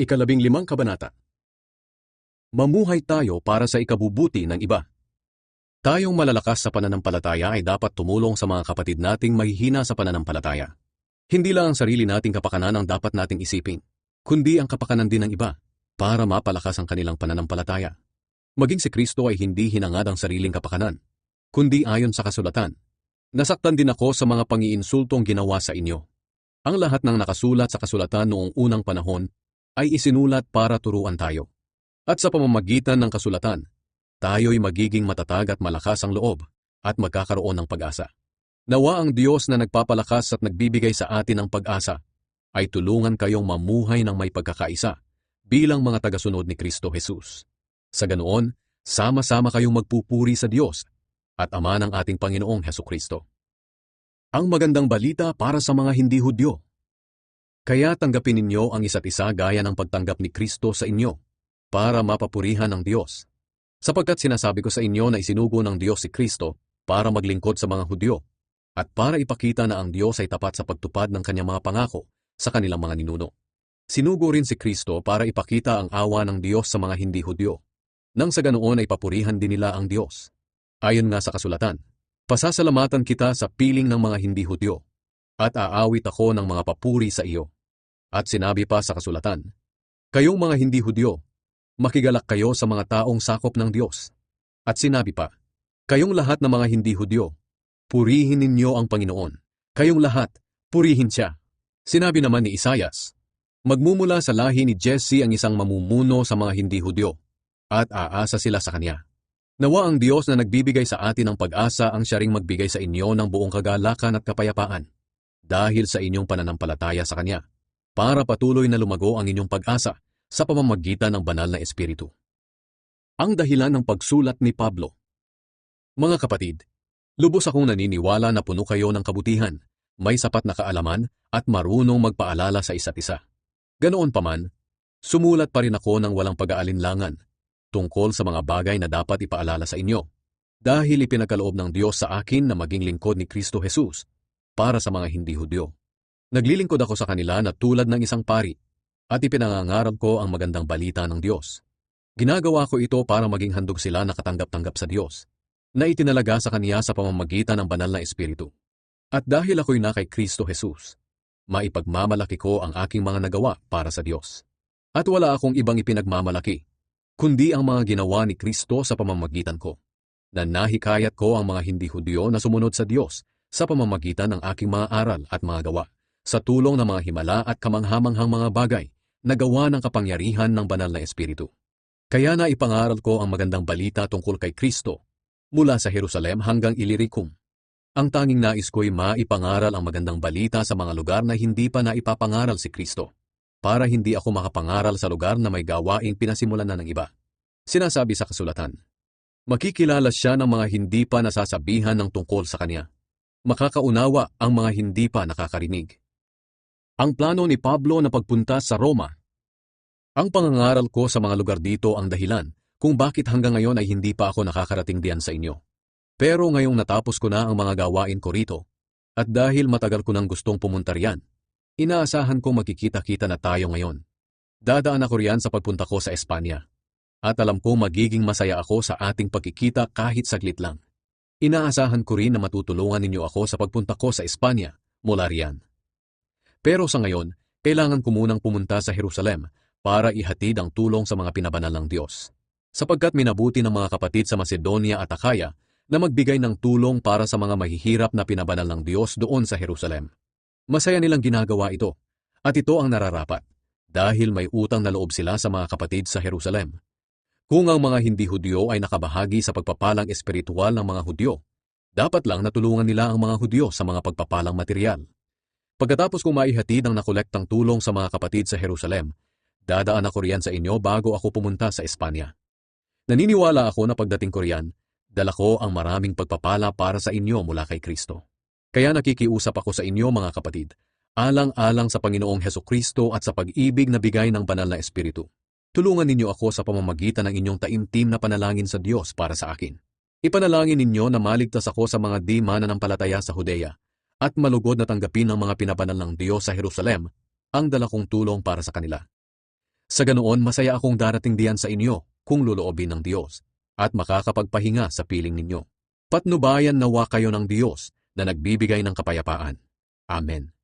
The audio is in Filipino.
15 kabanata. Mamuhay tayo para sa ikabubuti ng iba. Tayong malalakas sa pananampalataya ay dapat tumulong sa mga kapatid nating mahihina sa pananampalataya. Hindi lang ang sarili nating kapakanan ang dapat nating isipin, kundi ang kapakanan din ng iba para mapalakas ang kanilang pananampalataya. Maging si Kristo ay hindi hinangad ang sariling kapakanan, kundi ayon sa kasulatan. Nasaktan din ako sa mga pangiinsultong ginawa sa inyo. Ang lahat ng nakasulat sa kasulatan noong unang panahon ay isinulat para turuan tayo. At sa pamamagitan ng kasulatan, tayo'y magiging matatag at malakas ang loob at magkakaroon ng pag-asa. Nawa ang Diyos na nagpapalakas at nagbibigay sa atin ng pag-asa ay tulungan kayong mamuhay ng may pagkakaisa bilang mga tagasunod ni Kristo Jesus. Sa ganoon, sama-sama kayong magpupuri sa Diyos at Ama ng ating Panginoong Hesukristo. Ang magandang balita para sa mga hindi Hudyo. Kaya tanggapin ninyo ang isa't isa gaya ng pagtanggap ni Kristo sa inyo, para mapapurihan ng Diyos. Sapagkat sinasabi ko sa inyo na isinugo ng Diyos si Kristo para maglingkod sa mga Hudyo, at para ipakita na ang Diyos ay tapat sa pagtupad ng kanyang mga pangako sa kanilang mga ninuno. Sinugo rin si Kristo para ipakita ang awa ng Diyos sa mga hindi Hudyo, nang sa ganoon ay papurihan din nila ang Diyos. Ayon nga sa kasulatan, pasasalamatan kita sa piling ng mga hindi Hudyo, at aawit ako ng mga papuri sa iyo. At sinabi pa sa kasulatan, kayong mga hindi Hudyo, makigalak kayo sa mga taong sakop ng Diyos. At sinabi pa, kayong lahat na mga hindi Hudyo, purihin ninyo ang Panginoon. Kayong lahat, purihin siya. Sinabi naman ni Isaias, magmumula sa lahi ni Jesse ang isang mamumuno sa mga hindi Hudyo, at aasa sila sa kanya. Nawa ang Diyos na nagbibigay sa atin ng pag-asa ang siya ring magbigay sa inyo ng buong kagalakan at kapayapaan, dahil sa inyong pananampalataya sa Kanya, para patuloy na lumago ang inyong pag-asa sa pamamagitan ng banal na Espiritu. Ang dahilan ng pagsulat ni Pablo. Mga kapatid, lubos akong naniniwala na puno kayo ng kabutihan, may sapat na kaalaman at marunong magpaalala sa isa't isa. Ganoon pa man, sumulat pa rin ako ng walang pag-aalinlangan tungkol sa mga bagay na dapat ipaalala sa inyo, dahil ipinagkaloob ng Diyos sa akin na maging lingkod ni Kristo Jesus para sa mga hindi Hudyo. Naglilingkod ako sa kanila na tulad ng isang pari, at ipinangangarap ko ang magandang balita ng Diyos. Ginagawa ko ito para maging handog sila na katanggap-tanggap sa Diyos, na itinalaga sa Kanya sa pamamagitan ng banal na Espiritu. At dahil ako'y na kay Kristo Jesus, maipagmamalaki ko ang aking mga nagawa para sa Diyos. At wala akong ibang ipinagmamalaki, kundi ang mga ginawa ni Kristo sa pamamagitan ko, na nahikayat ko ang mga hindi Hudyo na sumunod sa Diyos sa pamamagitan ng aking mga aral at mga gawa, sa tulong ng mga himala at kamanghamanghang mga bagay na gawa ng kapangyarihan ng banal na Espiritu. Kaya na ipangaral ko ang magandang balita tungkol kay Kristo mula sa Jerusalem hanggang Illyricum. Ang tanging nais ko'y maipangaral ang magandang balita sa mga lugar na hindi pa naipapangaral si Kristo, para hindi ako makapangaral sa lugar na may gawaing pinasimulan na ng iba. Sinasabi sa kasulatan, makikilala siya ng mga hindi pa nasasabihan ng tungkol sa Kanya. Makakaunawa ang mga hindi pa nakakarinig. Ang plano ni Pablo na pagpunta sa Roma. Ang pangangaral ko sa mga lugar dito ang dahilan kung bakit hanggang ngayon ay hindi pa ako nakakarating diyan sa inyo. Pero ngayong natapos ko na ang mga gawain ko rito, at dahil matagal ko nang gustong pumunta riyan, inaasahan ko magkikita-kita na tayo ngayon. Dadaan ako riyan sa pagpunta ko sa Espanya. At alam ko magiging masaya ako sa ating pagkikita kahit saglit lang. Inaasahan ko rin na matutulungan ninyo ako sa pagpunta ko sa Espanya mula riyan. Pero sa ngayon, kailangan ko munang pumunta sa Jerusalem para ihatid ang tulong sa mga pinabanal ng Diyos. Sapagkat minabuti ng mga kapatid sa Macedonia at Akaya na magbigay ng tulong para sa mga mahihirap na pinabanal ng Diyos doon sa Jerusalem. Masaya nilang ginagawa ito, at ito ang nararapat, dahil may utang na loob sila sa mga kapatid sa Jerusalem. Kung ang mga hindi Hudyo ay nakabahagi sa pagpapalang espiritual ng mga Hudyo, dapat lang natulungan nila ang mga Hudyo sa mga pagpapalang material. Pagkatapos kong maihatid ang nakolektang tulong sa mga kapatid sa Jerusalem, dadaan ako riyan sa inyo bago ako pumunta sa Espanya. Naniniwala ako na pagdating ko riyan, dala ko ang maraming pagpapala para sa inyo mula kay Kristo. Kaya nakikiusap ako sa inyo mga kapatid, alang-alang sa Panginoong Hesukristo at sa pag-ibig na bigay ng banal na Espiritu. Tulungan ninyo ako sa pamamagitan ng inyong taimtim na panalangin sa Diyos para sa akin. Ipanalangin ninyo na maligtas ako sa mga di mananampalataya sa Judea, at malugod na tanggapin ng mga pinabanal ng Diyos sa Jerusalem ang dala kong tulong para sa kanila. Sa ganoon masaya akong darating diyan sa inyo kung luloobin ng Diyos at makakapagpahinga sa piling ninyo. Patnubayan nawa kayo ng Diyos na nagbibigay ng kapayapaan. Amen.